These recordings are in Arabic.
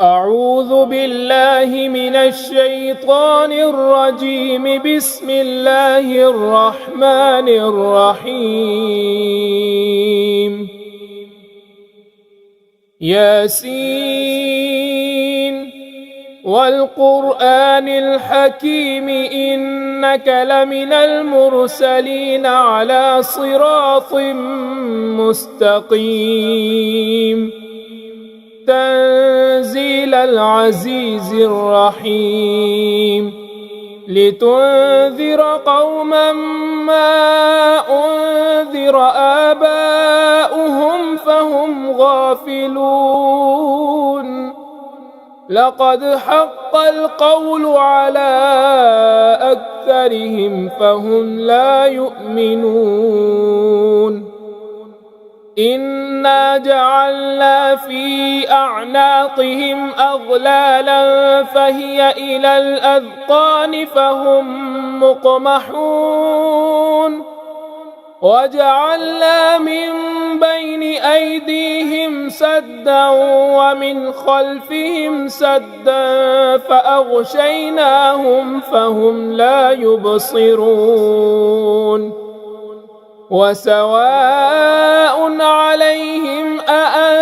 أعوذ بالله من الشيطان الرجيم. بسم الله الرحمن الرحيم. ياسين والقرآن الحكيم إنك لمن المرسلين على صراط مستقيم. تنزيل العزيز الرحيم. لتنذر قوما ما أنذر آباؤهم فهم غافلون. لقد حق القول على أكثرهم فهم لا يؤمنون. إنا جعلنا في أعناقهم أغلالا فهي إلى الأذقان فهم مقمحون. وجعلنا من بين أيديهم سدا ومن خلفهم سدا فأغشيناهم فهم لا يبصرون. وسواء عليهم أأنذرتهم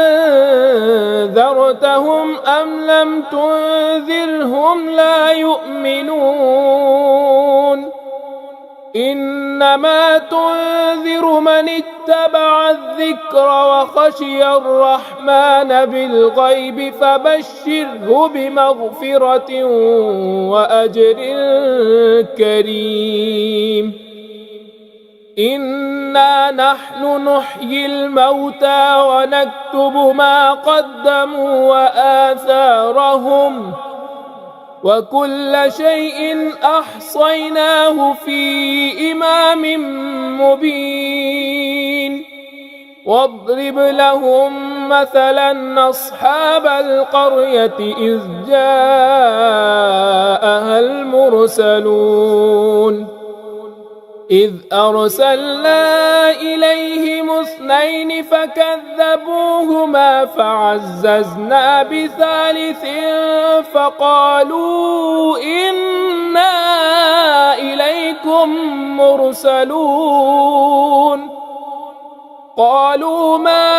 أم لم تنذرهم لا يؤمنون. إنما تنذر من اتبع الذكر وخشي الرحمن بالغيب فبشره بمغفرة وأجر كريم. إنا نحن نحيي الموتى ونكتب ما قدموا وآثارهم وكل شيء أحصيناه في إمام مبين. واضرب لهم مثلا أصحاب القرية إذ جاءها المرسلون. إذ أرسلنا إليهم 2 فكذبوهما فعززنا بثالث فقالوا إنا إليكم مرسلون. قالوا ما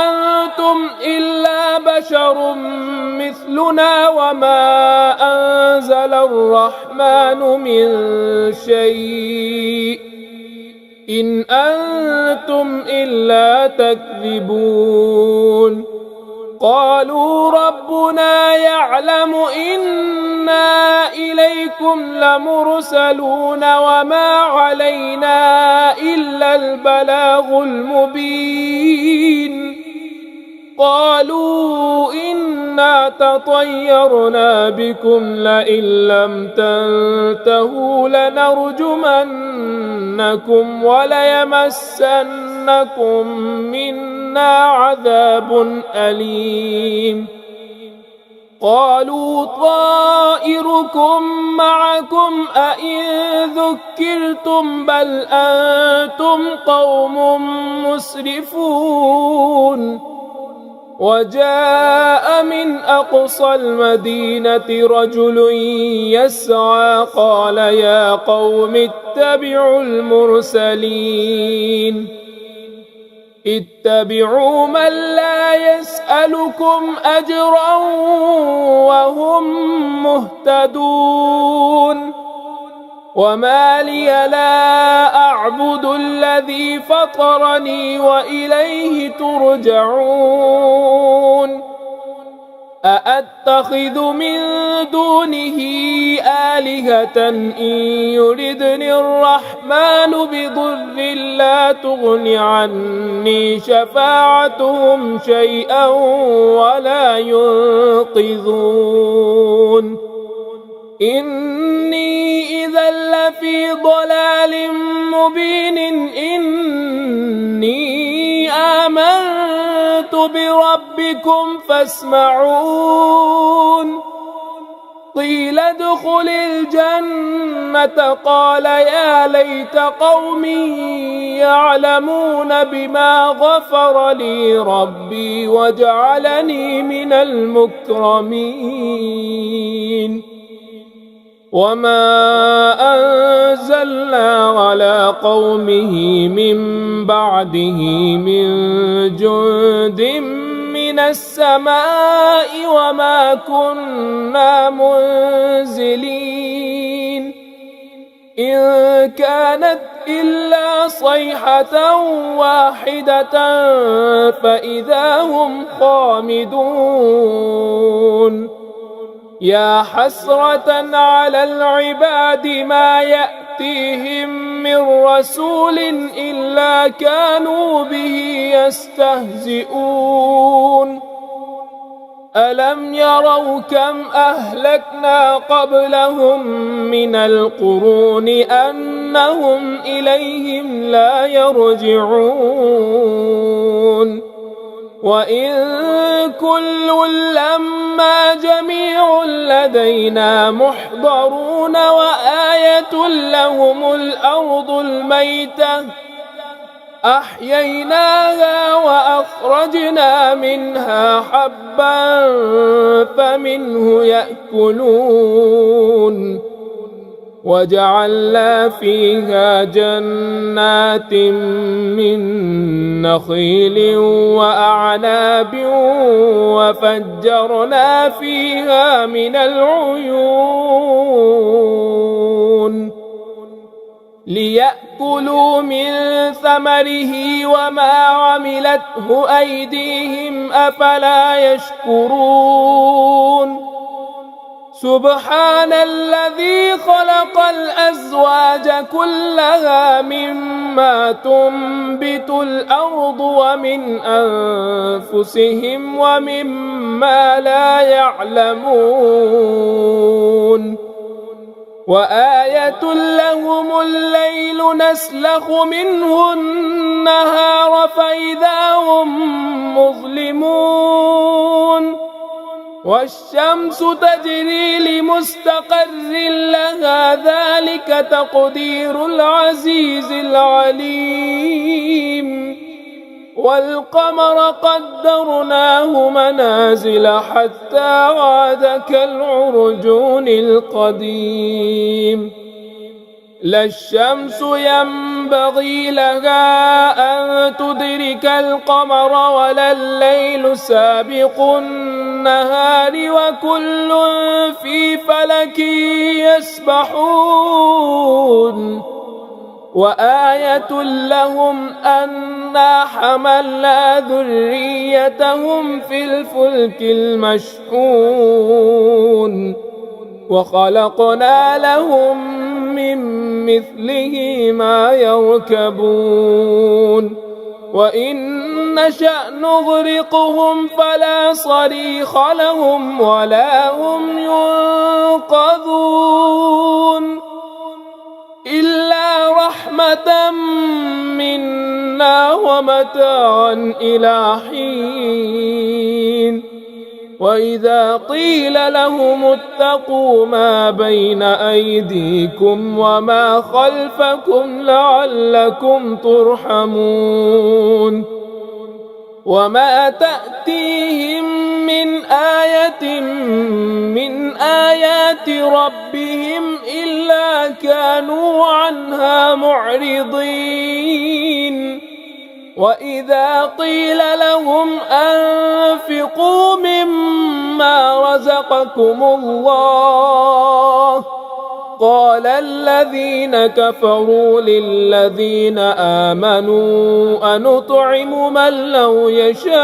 أنتم إلا بشر مثلنا وما أنزل الرحمن من شيء إن أنتم إلا تكذبون. قالوا ربنا يعلم إنا إليكم لمرسلون وما علينا إلا البلاغ المبين. قالوا إنا تطيرنا بكم لئن لم تنتهوا لنرجمنكم وليمسنكم منا عذاب أليم. قالوا طائركم معكم أئن ذكرتم بل أنتم قوم مسرفون. وجاء من أقصى المدينة رجل يسعى قال يا قوم اتبعوا المرسلين. اتبعوا من لا يسألكم أجرا وهم مهتدون. وما لي لا أعبد الذي فطرني وإليه ترجعون. أأتخذ من دونه آلهة إن يردني الرحمن بضر لا تغن عني شفاعتهم شيئا ولا ينقذون. إني إذا لفي ضلال مبين. إني آمنت بربكم فاسمعون. قيل ادخل الجنة قال يا ليت قومي يعلمون بما غفر لي ربي وجعلني من المكرمين وما أنزلنا على قومه من بعده من جند من السماء وما كنا منزلين إن كانت إلا صيحة واحدة فإذا هم خامدون يا حسرة على العباد ما يأتيهم من رسول إلا كانوا به يستهزئون ألم يروا كم أهلكنا قبلهم من القرون أنهم إليهم لا يرجعون وإن كل لما جميع لدينا محضرون وآية لهم الأرض الميتة أحييناها وأخرجنا منها حبا فمنه يأكلون وجعلنا فيها جنات من نخيل وأعناب وفجرنا فيها من العيون ليأكلوا من ثمره وما عملته أيديهم أفلا يشكرون سبحان الذي خلق الأزواج كلها مما تنبت الأرض ومن أنفسهم ومما لا يعلمون وآية لهم الليل نسلخ منه النهار فإذا هم مظلمون والشمس تجري لمستقر لها ذلك تقدير العزيز العليم والقمر قدرناه منازل حتى عاد كالعرجون القديم لا الشمس ينبغي لها أن تدرك القمر ولا الليل سابق النهار وكل في فلك يسبحون وآية لهم أنا حملنا ذريتهم في الفلك المشحون وخلقنا لهم من مثله ما يركبون وإن نشأ نغرقهم فلا صريخ لهم ولا هم ينقذون إلا رحمة منا ومتاعا إلى حين وإذا قيل لهم اتقوا ما بين أيديكم وما خلفكم لعلكم ترحمون وما تأتيهم من آية من آيات ربهم إلا كانوا عنها معرضين وإذا قيل لهم أنفقوا مما رزقكم الله قال الذين كفروا للذين آمنوا أنطعم من لو يشاء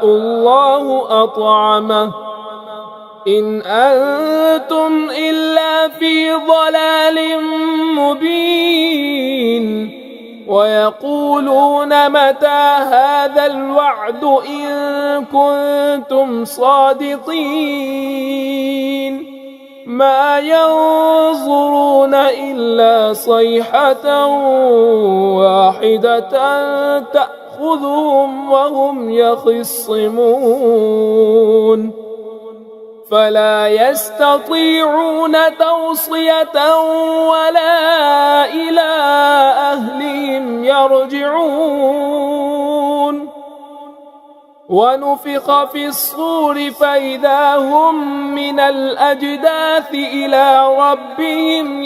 الله أطعمه إن أنتم إلا في ضلال مبين ويقولون متى هذا الوعد إن كنتم صادقين ما ينظرون إلا صيحة واحدة تأخذهم وهم يخصمون فلا يستطيعون توصية ولا إلى أهلهم يرجعون ونفخ في الصور فإذا هم من الأجداث إلى ربهم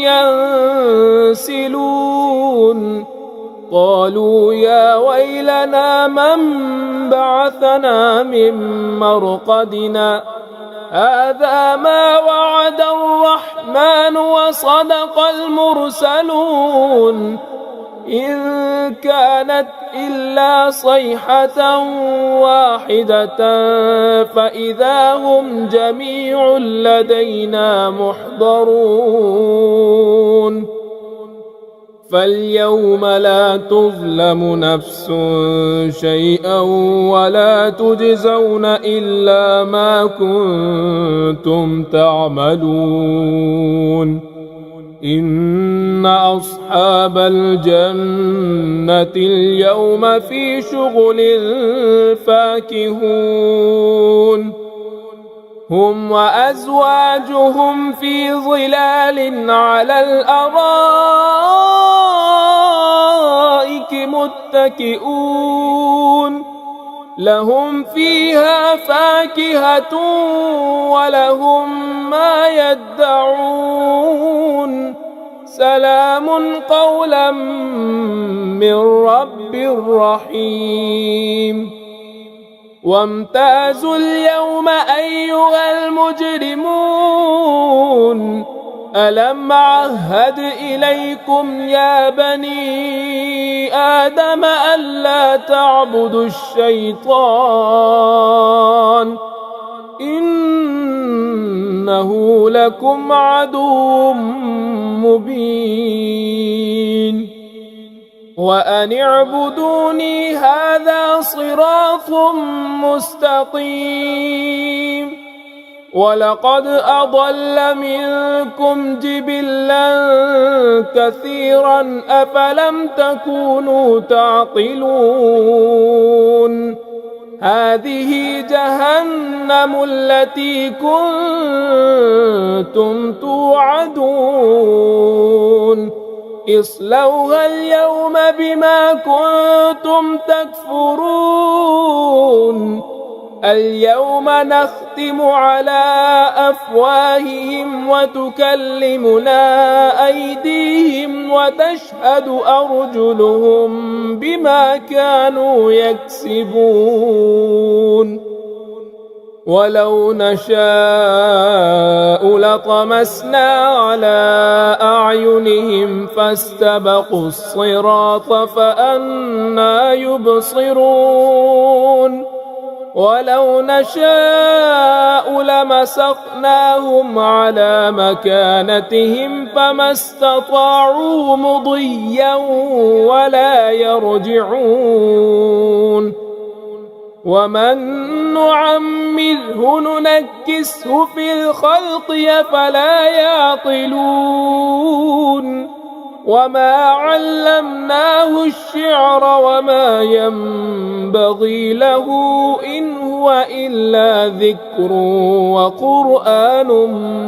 ينسلون قالوا يا ويلنا من بعثنا من مرقدنا هذا ما وعد الرحمن وصدق المرسلون إن كانت إلا صيحة واحدة فإذا هم جميع لدينا محضرون فاليوم لا تظلم نفس شيئا ولا تجزون إلا ما كنتم تعملون إن أصحاب الجنة اليوم في شغل فاكهون هم وأزواجهم في ظلال على الأرائك متكئون لهم فيها فاكهة ولهم ما يدعون سلام قولا من رب رحيم وامتازوا اليوم أيها المجرمون ألم أعهد إليكم يا بني آدم ألا تعبدوا الشيطان إنه لكم عدو مبين وأن اعبدوني هذا صراط مستقيم ولقد أضل منكم جبلا كثيرا أفلم تكونوا تعقلون هذه جهنم التي كنتم توعدون اصلوها اليوم بما كنتم تكفرون اليوم نختم على أفواههم وتكلمنا أيديهم وتشهد أرجلهم بما كانوا يكسبون ولو نشاء لطمسنا على أعينهم فاستبقوا الصراط فأنى يبصرون ولو نشاء لمسخناهم على مكانتهم فما استطاعوا مضيا ولا يرجعون ومن نعمره ننكسه في الخلق أفلا يعقلون وما علمناه الشعر وما ينبغي له إن هو إلا ذكر وقرآن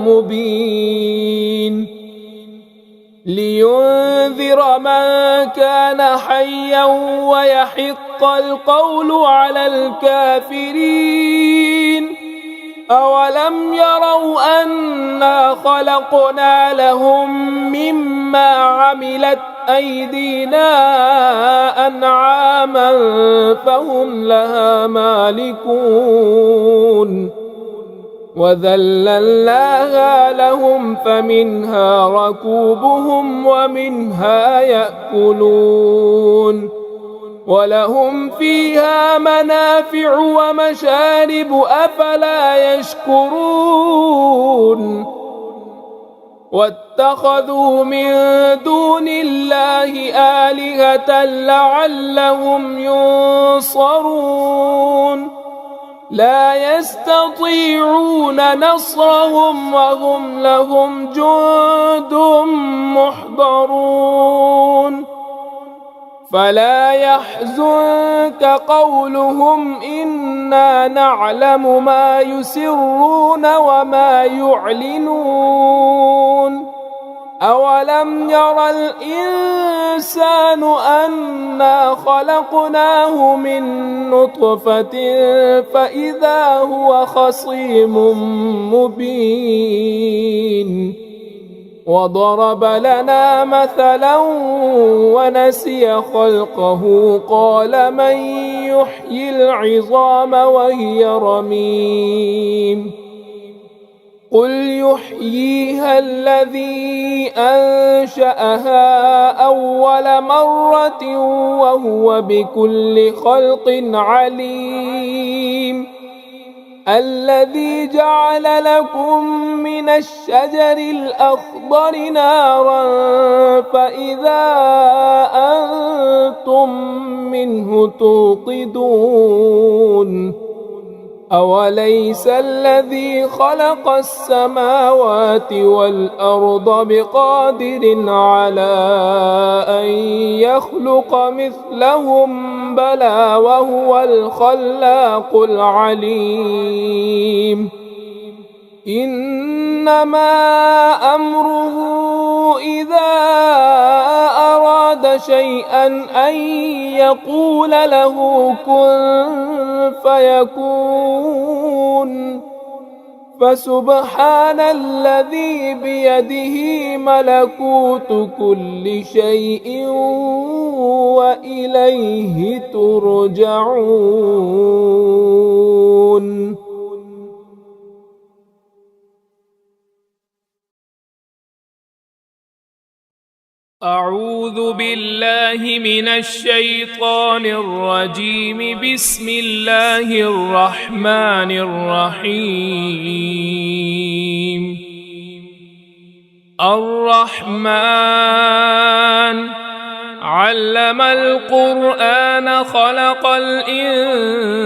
مبين لينذر من كان حيا ويحق القول على الكافرين أولم يروا أنا خلقنا لهم مما عملت أيدينا أنعاما فهم لها مالكون وذللناها لهم فمنها ركوبهم ومنها يأكلون ولهم فيها منافع ومشارب أفلا يشكرون واتخذوا من دون الله آلهة لعلهم ينصرون لا يستطيعون نصرهم وهم لهم جند محضرون فلا يحزنك قولهم إنا نعلم ما يسرون وما يعلنون أولم ير الإنسان أنا خلقناه من نطفة فإذا هو خصيم مبين وضرب لنا مثلا ونسي خلقه قال من يحيي العظام وهي رميم قل يحييها الذي أنشأها أول مرة وهو بكل خلق عليم الذي جعل لكم من الشجر الأخضر نارا فإذا أنتم منه توقدون أوليس الذي خلق السماوات والأرض بقادر على أن يخلق مثلهم بلى وهو الخلاق العليم إنما أمره إذا أراد شيئا أن يقول له كن فيكون فسبحان الذي بيده ملكوت كل شيء وإليه ترجعون. أعوذ بالله من الشيطان الرجيم. بسم الله الرحمن الرحيم. الرحمن علم القرآن خلق الإنسان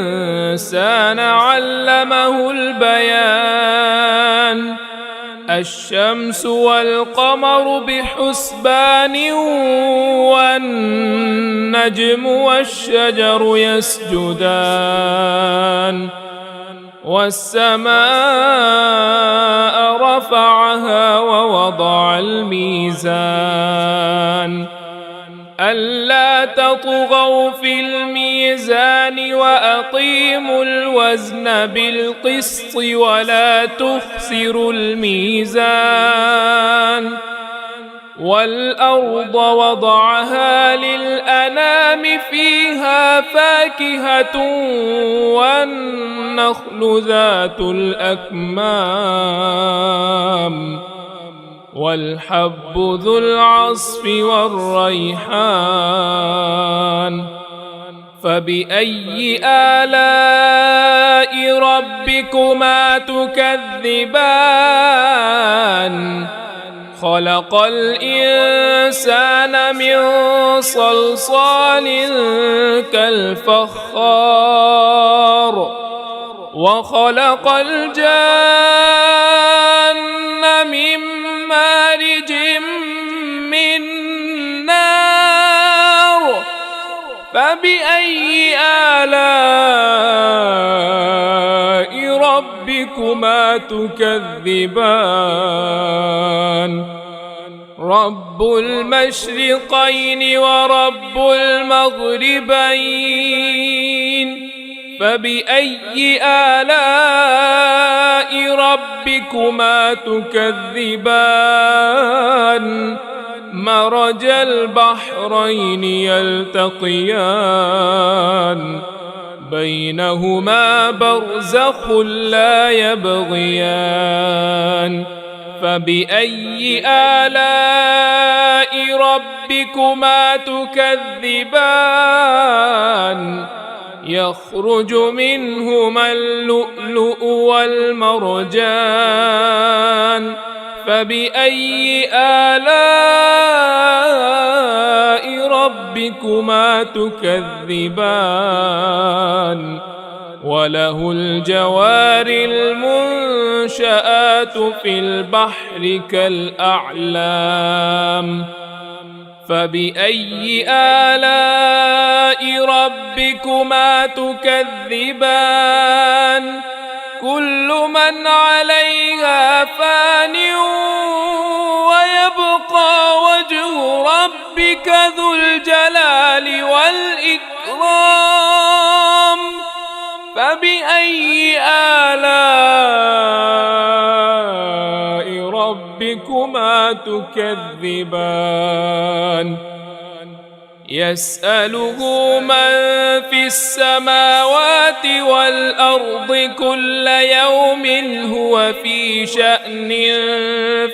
علمه البيان الشمس والقمر بحسبان والنجم والشجر يسجدان والسماء رفعها ووضع الميزان ألا تطغوا في الميزان وأقيموا الوزن بالقسط ولا تخسروا الميزان والأرض وضعها للأنام فيها فاكهة والنخل ذات الأكمام والحب ذو العصف والريحان فبأي آلاء ربكما تكذبان خلق الإنسان من صلصال كالفخار وخلق الجن من مارج من نار فبأي آلاء ربكما تكذبان رب المشرقين ورب المغربين فبأي آلاء ربكما تكذبان مرج البحرين يلتقيان بينهما برزخ لا يبغيان فبأي آلاء ربكما تكذبان يخرج منهما اللؤلؤ والمرجان فبأي آلاء ربكما تكذبان وله الجوار المنشآت في البحر كالأعلام فبأي آلاء ربكما تكذبان كل من عليها فان ويبقى وجه ربك ذو الجلال والإكرام فبأي آلاء ربكما تكذبان يسأله من في السماوات والأرض كل يوم هو في شأن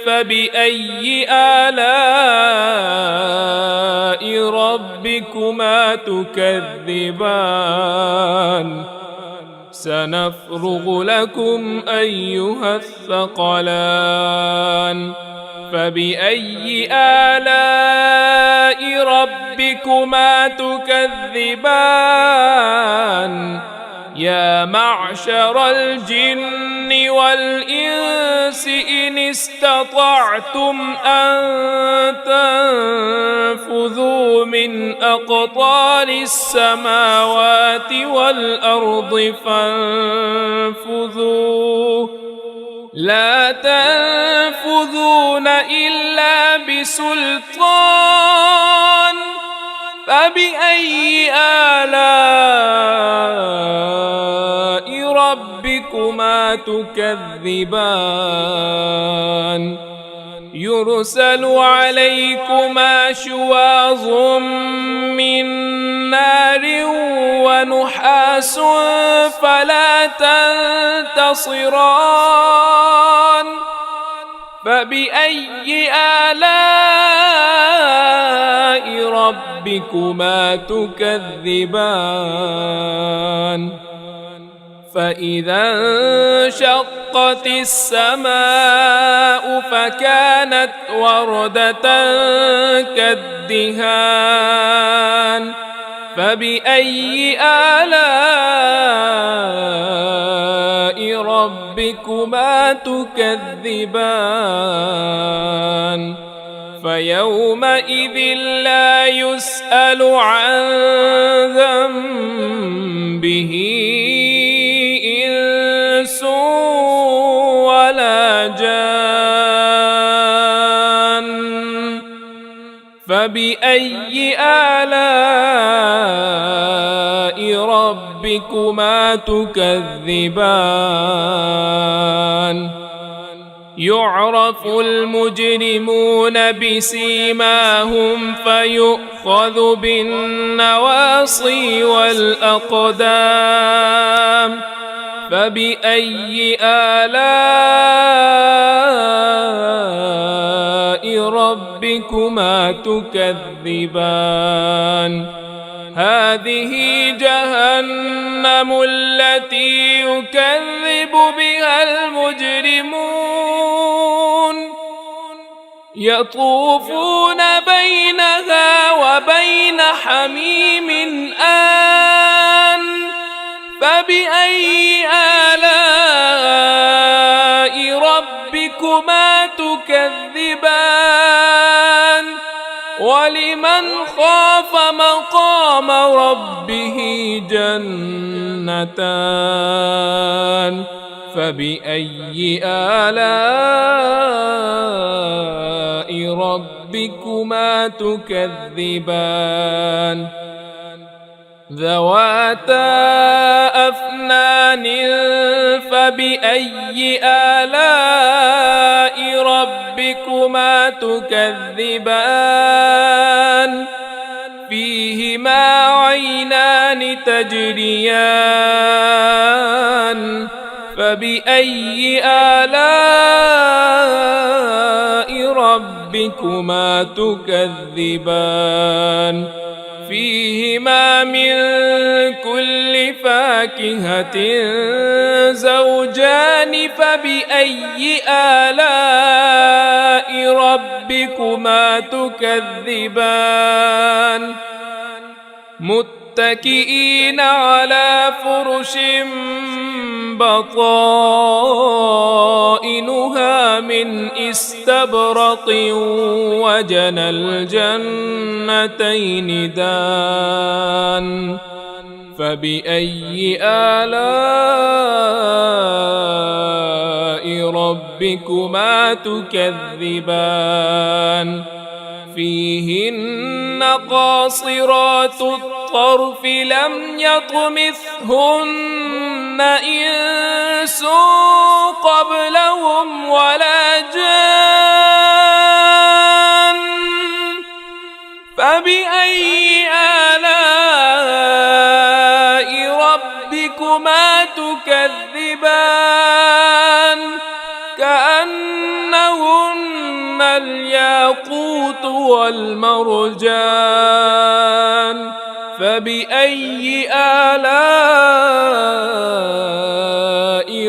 فبأي آلاء ربكما تكذبان سنفرغ لكم أيها الثقلان فبأي آلاء ربكما تكذبان يا معشر الجن والإنس إن استطعتم أن تنفذوا من أقطار السماوات والأرض فانفذوا لا تنفذون إلا بسلطان فبأي آلاء ربكما تكذبان يرسل عليكما شواظ من نار ونحاس فلا تنتصران فبأي آلاء ربكما تكذبان فإذا انشقت السماء فكانت وردة كالدهان فبأي آلاء ربكما تكذبان فيومئذ لا يسأل عن ذنبه إنس ولا جان فبأي آلاء ربكما تكذبان يعرف المجرمون بسيماهم فيؤخذ بالنواصي والأقدام فبأي آلاء ربكما تكذبان هذه جهنم التي يكذب بها المجرمون يطوفون بينها وبين حميم آن فبأي آلاء ربكما تكذبان ولمن خاف مقام ربه جنتان فبأي آلاء ربكما تكذبان ذواتا أفنان فبأي آلاء ربكما تكذبان فيهما عينان تجريان فبأي آلاء ربكما تكذبان فيهما من كل فاكهة زوجان فبأي آلاء ربكما تكذبان متكئين على فرش بطائنها من استبرق وجنى الجنتين دان فبأي آلاء ربكما تكذبان فيهن قاصرات الطرف لم يطمثهن إنس قبلهم ولا جان فبأي آلاء ربكما تكذبان كأنهن الياقوت والمرجان فبأي آلاء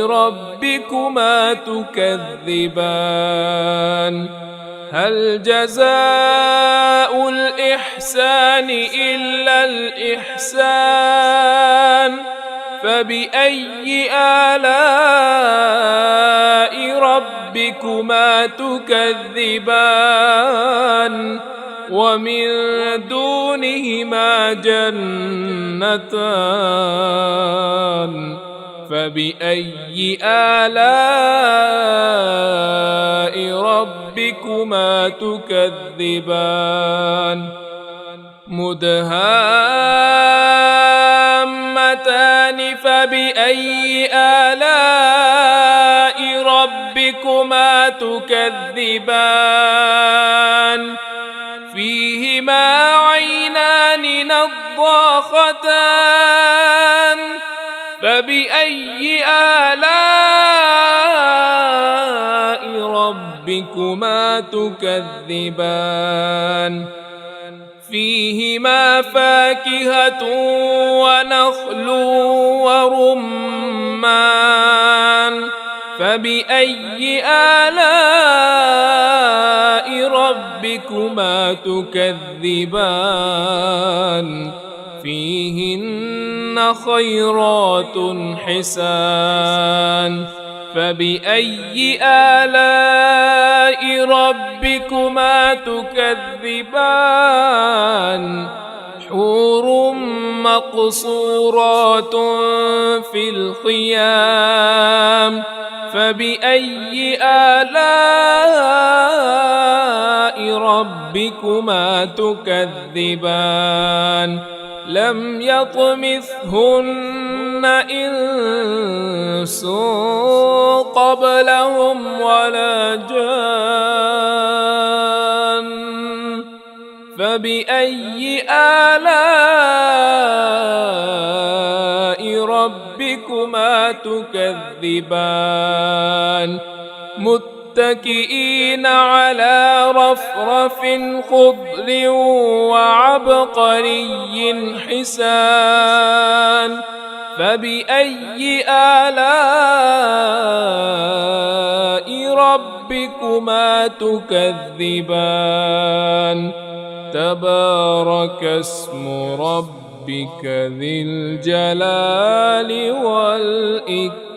ربكما تكذبان هل جزاء الإحسان إلا الإحسان فبأي آلاء ربكما تكذبان ومن دونهما جنتان فبأي آلاء ربكما تكذبان مدهامتان فبأي آلاء ربكما تكذبان فيهما عينان نضاختان فبأي آلاء ربكما تكذبان فيهما فاكهة ونخل ورمان فبأي آلاء ربكما تكذبان فيهن خيرات حسان فبأي آلاء ربكما تكذبان حور مقصورات في الخيام فبأي آلاء ربكما تكذبان لم يطمثهن إنس قبلهم ولا جان فبأي آلاء ربكما تكذبان متكئين على رفرف خضر وعبقري حسان فبأي آلاء ربكما تكذبان تبارك اسم ربك ذي الجلال والإكرام